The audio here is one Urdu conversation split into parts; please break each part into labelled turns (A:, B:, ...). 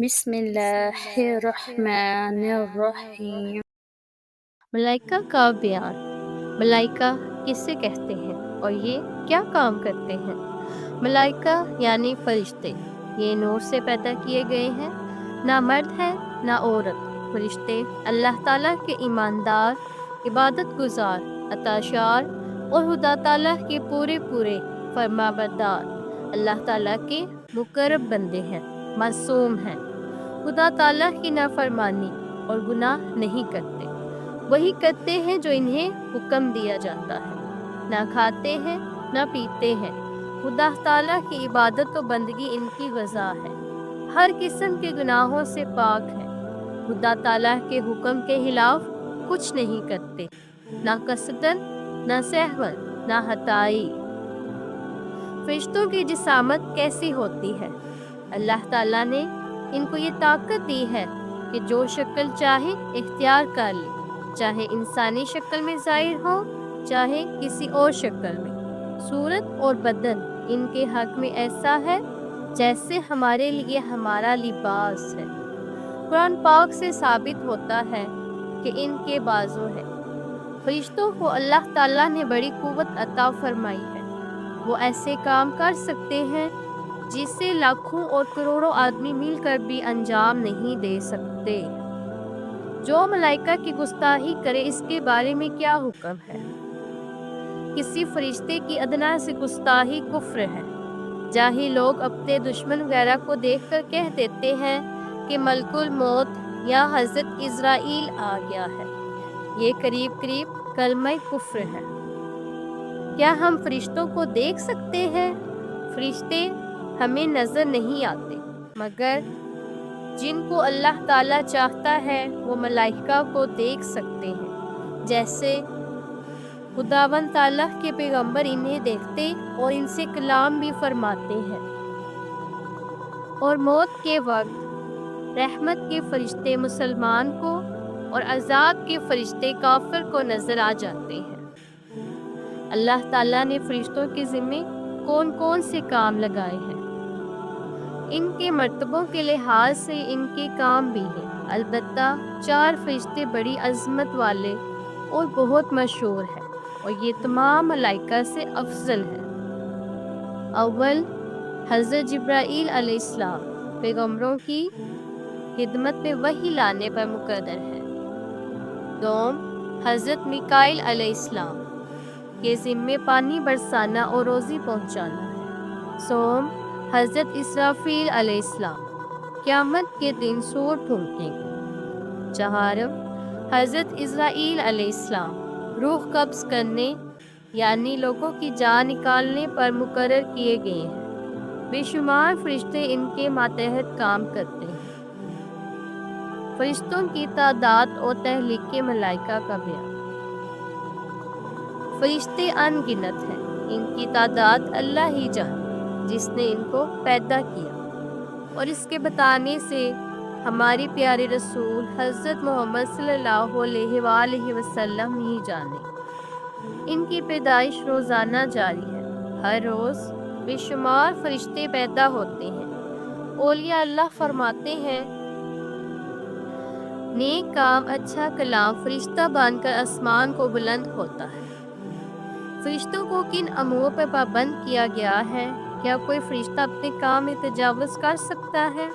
A: بسم اللہ الرحمن الرحیم۔
B: ملائکہ کا بیان۔ ملائکہ کسے کہتے ہیں اور یہ کیا کام کرتے ہیں؟ ملائکہ یعنی فرشتے، یہ نور سے پیدا کیے گئے ہیں، نہ مرد ہے نہ عورت۔ فرشتے اللہ تعالیٰ کے ایماندار، عبادت گزار، عطاشار اور خدا تعالیٰ کے پورے فرما بردار اللہ تعالیٰ کے مقرب بندے ہیں، معصوم ہیں، خدا تعالیٰ کی نافرمانی اور گناہ نہیں کرتے۔ وہی کرتے ہیں جو انہیں حکم دیا جاتا ہے، نہ کھاتے ہیں نہ پیتے ہیں۔ خدا تعالیٰ کی عبادت و بندگی ان کی غذا ہے، ہر قسم کے گناہوں سے پاک ہے۔ خدا تعالیٰ کے حکم کے خلاف کچھ نہیں کرتے، نہ قصدن نہ سہون نہ خطائی۔ فرشتوں کی جسامت کیسی ہوتی ہے؟ اللہ تعالیٰ نے ان کو یہ طاقت دی ہے کہ جو شکل چاہے اختیار کر لے، چاہے انسانی شکل میں ظاہر ہو چاہے کسی اور شکل میں۔ صورت اور بدن ان کے حق میں ایسا ہے جیسے ہمارے لیے ہمارا لباس ہے۔ قرآن پاک سے ثابت ہوتا ہے کہ ان کے بازو ہے۔ فرشتوں کو اللہ تعالیٰ نے بڑی قوت عطا فرمائی ہے، وہ ایسے کام کر سکتے ہیں جسے لاکھوں اور کروڑوں آدمی مل کر بھی انجام نہیں دے سکتے۔ جو ملائکہ کی گستاخی کرے اس کے بارے میں کیا حکم ہے؟ کسی فرشتے کی ادنا سے گستاخی کفر ہے۔ جاہل لوگ اپنے دشمن وغیرہ کو دیکھ کر کہہ دیتے ہیں کہ ملک الموت یا حضرت اسرائیل آ گیا ہے، یہ قریب کلمہ کفر ہے۔ کیا ہم فرشتوں کو دیکھ سکتے ہیں؟ فرشتے ہمیں نظر نہیں آتے، مگر جن کو اللہ تعالیٰ چاہتا ہے وہ ملائکہ کو دیکھ سکتے ہیں، جیسے خداوند تعالیٰ کے پیغمبر انہیں دیکھتے اور ان سے کلام بھی فرماتے ہیں۔ اور موت کے وقت رحمت کے فرشتے مسلمان کو اور عذاب کے فرشتے کافر کو نظر آ جاتے ہیں۔ اللہ تعالیٰ نے فرشتوں کے ذمے کون کون سے کام لگائے ہیں؟ ان کے مرتبوں کے لحاظ سے ان کے کام بھی ہیں، البتہ 4 فرشتے بڑی عظمت والے اور بہت مشہور ہیں، اور یہ تمام ملائکہ سے افضل ہیں۔ اول، حضرت جبرائیل علیہ السلام پیغمبروں کی خدمت میں وحی لانے پر مقرر ہے۔ دوم، حضرت میکائیل علیہ السلام کے ذمے پانی برسانا اور روزی پہنچانا ہے۔ سوم، حضرت اسرافیل علیہ السلام قیامت کے دن سور پھونکیں گے۔ چہارم، حضرت اسرائیل علیہ السلام روح قبض کرنے یعنی لوگوں کی جان نکالنے پر مقرر کیے گئے ہیں۔ بے شمار فرشتے ان کے ماتحت کام کرتے ہیں۔ فرشتوں کی تعداد اور تخلیق ملائکہ کا بیان۔ فرشتے ان گنت ہیں، ان کی تعداد اللہ ہی جانے جس نے ان کو پیدا کیا، اور اس کے بتانے سے ہماری پیارے رسول حضرت محمد صلی اللہ علیہ وآلہ وسلم ہی جانے۔ ان کی پیدائش روزانہ جاری ہے، ہر روز بے شمار فرشتے پیدا ہوتے ہیں۔ اولیاء اللہ فرماتے ہیں، نیک کام اچھا کلام فرشتہ بن کر آسمان کو بلند ہوتا ہے۔ فرشتوں کو کن امور پر پابند کیا گیا ہے؟ کیا کوئی فرشتہ اپنے کام میں تجاوز کر سکتا ہے؟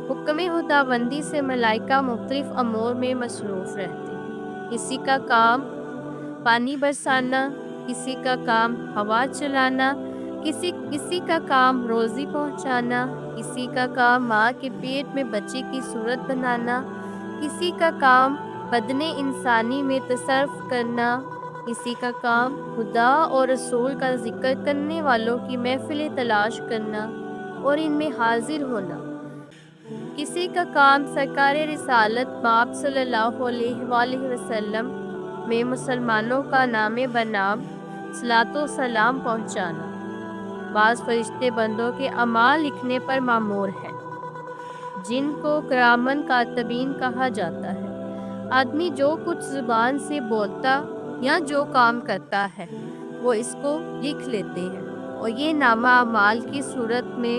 B: حکم خداوندی سے ملائکہ مختلف امور میں مصروف رہتے ہیں۔ کسی کا کام پانی برسانا، کسی کا کام ہوا چلانا، کسی کا کام روزی پہنچانا، کسی کا کام ماں کے پیٹ میں بچے کی صورت بنانا، کسی کا کام بدن انسانی میں تصرف کرنا، کسی کا کام خدا اور رسول کا ذکر کرنے والوں کی محفلیں تلاش کرنا اور ان میں حاضر ہونا، کسی کا کام سرکار رسالت باپ صلی اللہ علیہ وآلہ وسلم میں مسلمانوں کا نام بنام صلاۃ و سلام پہنچانا۔ بعض فرشتے بندوں کے اعمال لکھنے پر مامور ہیں، جن کو کرامن کاتبین کہا جاتا ہے۔ آدمی جو کچھ زبان سے بولتا یا جو کام کرتا ہے وہ اس کو لکھ لیتے ہیں، اور یہ نامہ اعمال کی صورت میں